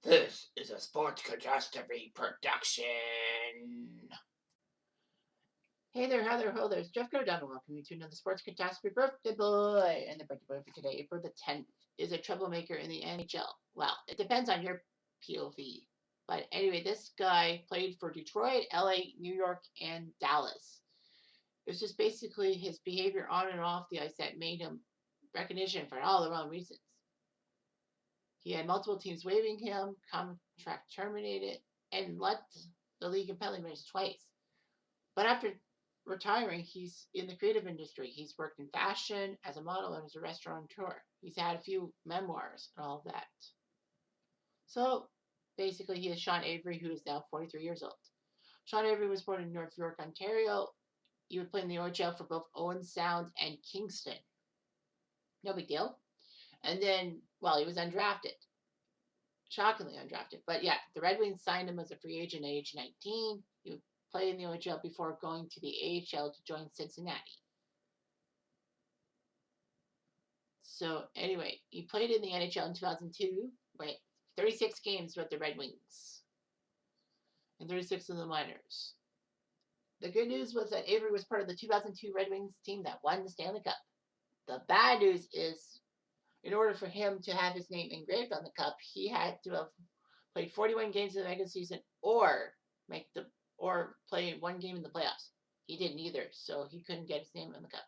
This is a Sports Catastrophe production. Hey there, hi there, ho there. It's Jeff Cardano. Welcome you to another Sports Catastrophe Birthday Boy. And the birthday boy for today, April the 10th, is a troublemaker in the NHL. Well, it depends on your POV. But anyway, this guy played for Detroit, LA, New York, and Dallas. It was just basically his behavior on and off the ice that made him recognition for all the wrong reasons. He had multiple teams waiving him, contract terminated, and left the league in penalty minutes twice. But after retiring, he's in the creative industry. He's worked in fashion, as a model, and as a restaurateur. He's had a few memoirs and all of that. So basically, he is Sean Avery, who is now 43 years old. Sean Avery was born in North York, Ontario. He would play in the OHL for both Owen Sound and Kingston. No big deal. And then, well, he was undrafted. Shockingly undrafted. But yeah, the Red Wings signed him as a free agent at age 19. He would play in the OHL before going to the AHL to join Cincinnati. So anyway, he played in the NHL in 2002. 36 games with the Red Wings. And 36 in the minors. The good news was that Avery was part of the 2002 Red Wings team that won the Stanley Cup. The bad news is, in order for him to have his name engraved on the cup, he had to have played 41 games in the regular season or play one game in the playoffs. He didn't either, so he couldn't get his name on the cup.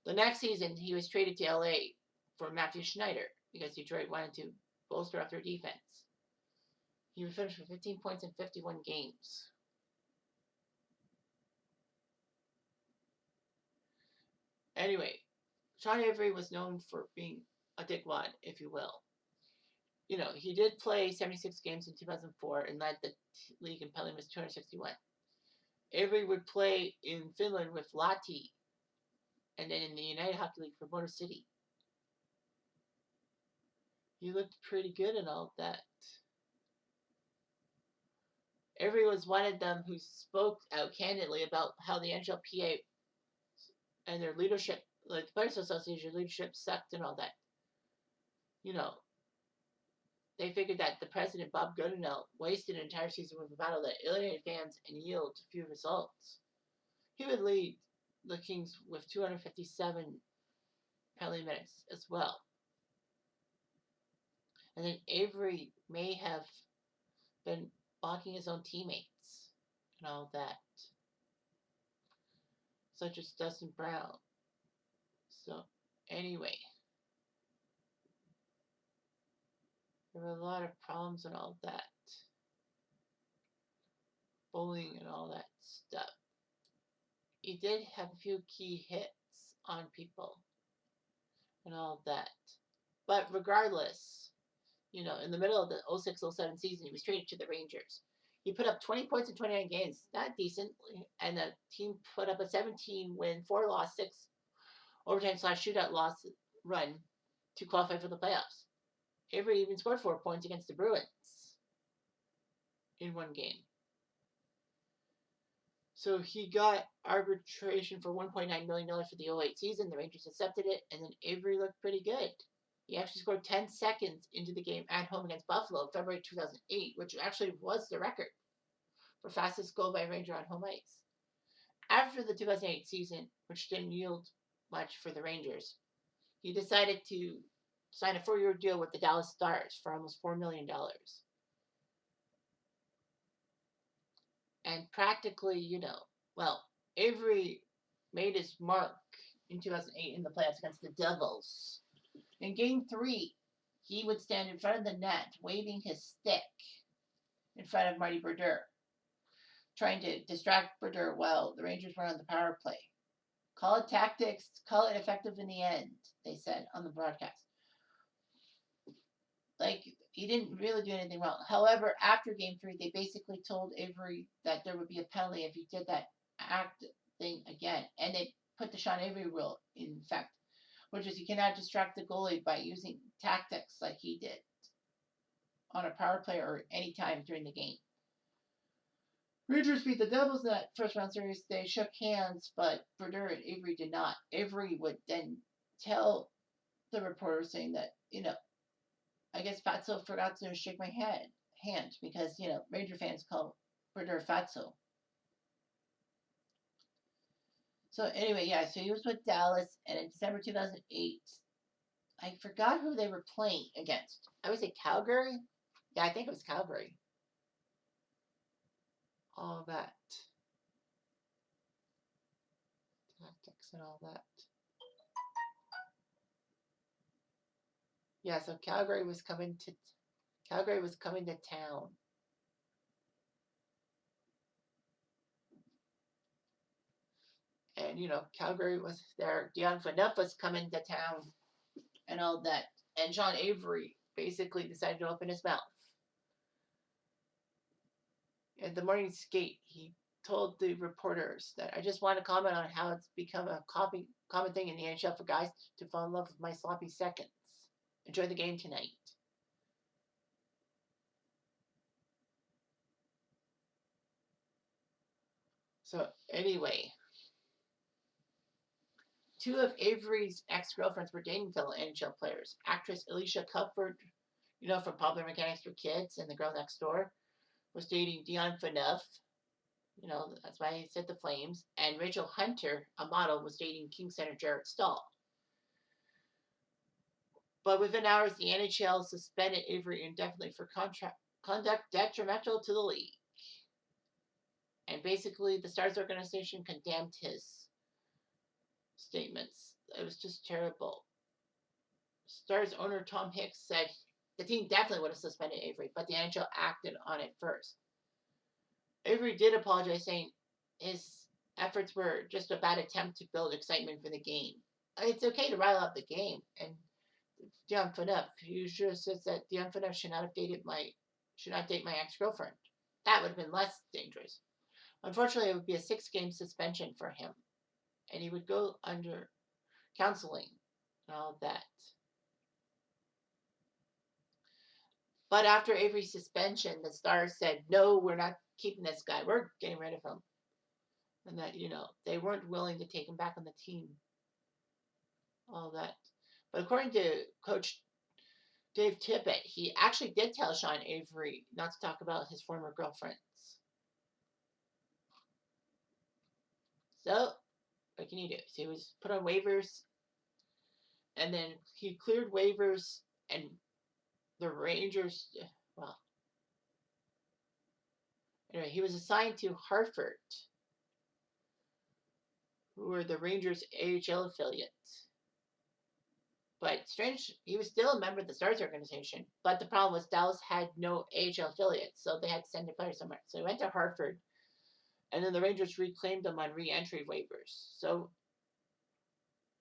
The next season, he was traded to LA for Matthew Schneider because Detroit wanted to bolster up their defense. He would finish with 15 points in 51 games. Anyway, Sean Avery was known for being a dickwad, if you will. You know, he did play 76 games in 2004 and led the league in penalty minutes 261. Avery would play in Finland with Lahti and then in the United Hockey League for Motor City. He looked pretty good and all that. Avery was one of them who spoke out candidly about how the NHLPA and their leadership, like the Players Association leadership, sucked and all that. You know, they figured that the president, Bob Goodenow, wasted an entire season with a battle that alienated fans and yielded few results. He would lead the Kings with 257 penalty minutes as well. And then Avery may have been blocking his own teammates and all that, such as Dustin Brown. So, anyway, there were a lot of problems and all that. Bullying and all that stuff. He did have a few key hits on people and all that. But regardless, you know, in the middle of the 06-07 season, he was traded to the Rangers. He put up 20 points in 29 games. Not decent. And the team put up a 17-win, 4-loss, 6 overtime/shootout loss run to qualify for the playoffs. Avery even scored 4 points against the Bruins in one game. So he got arbitration for $1.9 million for the 08 season. The Rangers accepted it, and then Avery looked pretty good. He actually scored 10 seconds into the game at home against Buffalo, February 2008, which actually was the record for fastest goal by a Ranger on home ice. After the 2008 season, which didn't yield much for the Rangers, he decided to sign a 4-year deal with the Dallas Stars for almost $4 million. And practically, you know, well, Avery made his mark in 2008 in the playoffs against the Devils. In Game 3, he would stand in front of the net, waving his stick in front of Marty Brodeur, trying to distract Brodeur while the Rangers were on the power play. Call it tactics, call it effective in the end, they said on the broadcast. Like, he didn't really do anything wrong. However, after Game 3, they basically told Avery that there would be a penalty if he did that act thing again. And they put the Sean Avery rule in effect, which is you cannot distract the goalie by using tactics like he did on a power play or any time during the game. Rangers beat the Devils in that first round series. They shook hands, but Brodeur and Avery did not. Avery would then tell the reporter saying that, you know, I guess Fatso forgot to shake my hand because, Ranger fans call Ritter Fatso. So anyway, yeah, so he was with Dallas, and in December 2008, I forgot who they were playing against. I would say Calgary. Yeah, I think it was Calgary. All that. Tactics and all that. Yeah, so Calgary was coming to town. And Calgary was there. Dion Phaneuf was coming to town and all that. And John Avery basically decided to open his mouth. In the morning skate, he told the reporters that I just want to comment on how it's become a common thing in the NHL for guys to fall in love with my sloppy seconds. Enjoy the game tonight. So anyway, two of Avery's ex-girlfriends were dating fellow NHL players. Actress Alicia Cuthbert, from Popular Mechanics for Kids and The Girl Next Door, was dating Dion Phaneuf. That's why I said the Flames. And Rachel Hunter, a model, was dating King Center Jarrett Stahl. But within hours, the NHL suspended Avery indefinitely for conduct detrimental to the league. And basically, the Stars organization condemned his statements. It was just terrible. Stars owner Tom Hicks said the team definitely would have suspended Avery, but the NHL acted on it first. Avery did apologize, saying his efforts were just a bad attempt to build excitement for the game. It's okay to rile up the game, and Dion Phaneuf, he sure says that Dion Phaneuf should not date my ex-girlfriend. That would have been less dangerous. Unfortunately, it would be a 6-game suspension for him, and he would go under counseling and all of that. But after Avery's suspension, the Stars said, no, we're not keeping this guy. We're getting rid of him. And that, they weren't willing to take him back on the team. All that. But according to Coach Dave Tippett, he actually did tell Sean Avery not to talk about his former girlfriends. So, what can you do? So he was put on waivers, and then he cleared waivers, and the Rangers, well, anyway, he was assigned to Hartford, who were the Rangers' AHL affiliate. But strange, he was still a member of the Stars organization. But the problem was Dallas had no AHL affiliates, so they had to send a player somewhere. So he went to Hartford, and then the Rangers reclaimed him on re-entry waivers. So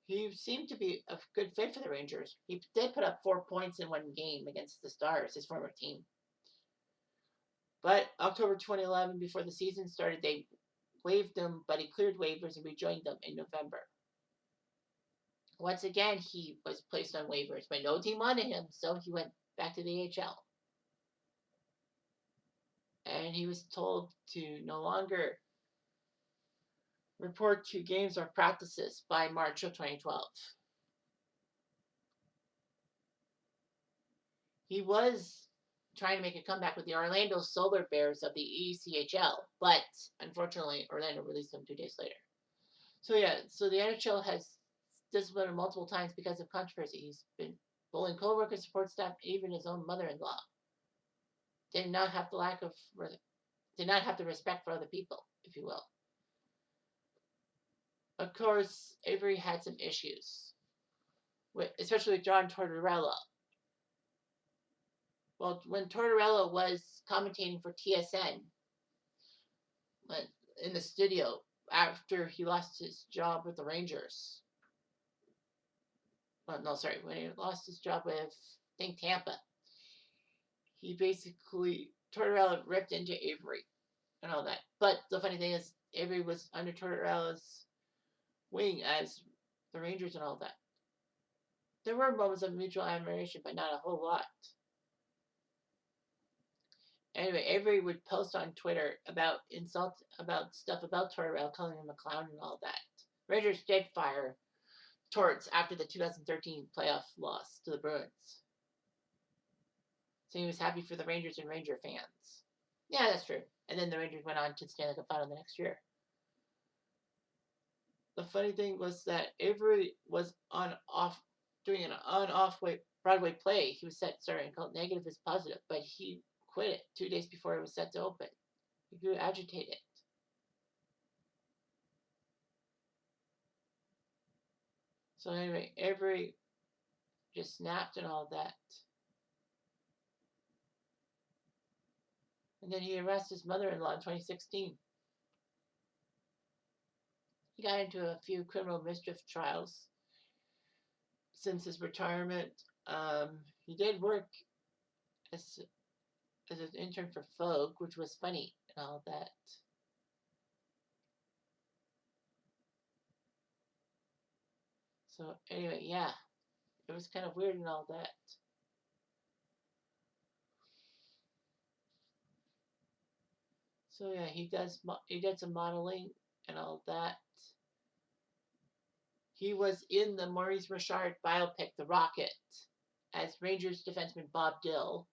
he seemed to be a good fit for the Rangers. He did put up 4 points in one game against the Stars, his former team. But October 2011, before the season started, they waived him, but he cleared waivers and rejoined them in November. Once again, he was placed on waivers, but no team wanted him, so he went back to the AHL. And he was told to no longer report to games or practices by March of 2012. He was trying to make a comeback with the Orlando Solar Bears of the ECHL, but unfortunately, Orlando released him 2 days later. So yeah, so the NHL has disciplined him multiple times because of controversy. He's been bullying coworkers, support staff, even his own mother-in-law. Did not have the respect for other people, if you will. Of course, Avery had some issues, especially with John Tortorella. Well, when Tortorella was commentating for TSN in the studio after he lost his job with the Rangers. Well, no, sorry, when he lost his job with, I think, Tampa. He basically, Tortorella ripped into Avery and all that. But the funny thing is, Avery was under Tortorella's wing as the Rangers and all that. There were moments of mutual admiration, but not a whole lot. Anyway, Avery would post on Twitter about stuff about Tortorella, calling him a clown and all that. Rangers did fire Torts after the 2013 playoff loss to the Bruins. So he was happy for the Rangers and Ranger fans. Yeah, that's true. And then the Rangers went on to the Stanley Cup final the next year. The funny thing was that Avery was doing an on-off Broadway play. He was set starting called Negative is Positive, but he quit it 2 days before it was set to open. He grew agitated. So anyway, Avery just snapped and all that. And then he arrested his mother-in-law in 2016. He got into a few criminal mischief trials since his retirement. He did work as an intern for Vogue, which was funny and all that. So anyway, yeah, it was kind of weird and all that. So yeah, he did some modeling and all that. He was in the Maurice Richard biopic The Rocket as Rangers defenseman Bob Dill.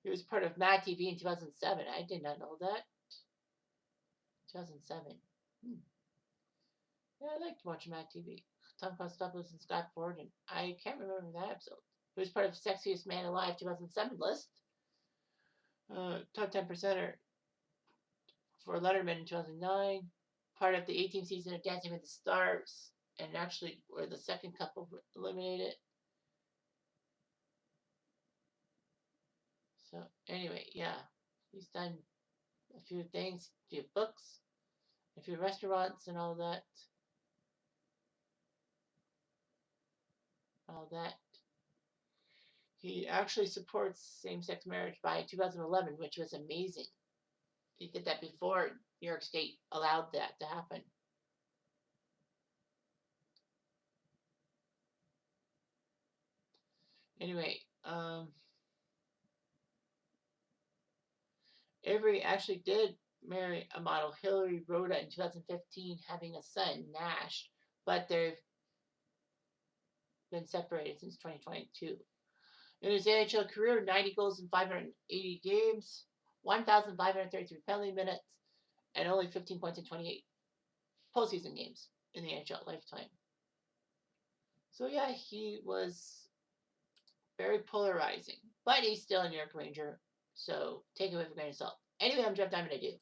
He was part of Mad TV in 2007. I did not know that. 2007. Yeah, I liked watching Mad TV. Tom Costopoulos and Scott Ford, and I can't remember that episode. He was part of Sexiest Man Alive 2007 list. Top 10 percenter for Letterman in 2009. Part of the 18th season of Dancing with the Stars, and actually were the second couple eliminated. So anyway, yeah, he's done a few things, a few books, a few restaurants, and all that. All that. He actually supports same-sex marriage by 2011, which was amazing. He did that before New York State allowed that to happen. Anyway, Avery actually did marry a model, Hillary Rhoda, in 2015, having a son, Nash, but they've been separated since 2022. In his NHL career, 90 goals in 580 games, 1,533 penalty minutes, and only 15 points in 28 postseason games in the NHL lifetime. So yeah, he was very polarizing, but he's still a New York Ranger, so take it with a grain of salt. Anyway, I'm Jeff Diamond. I do.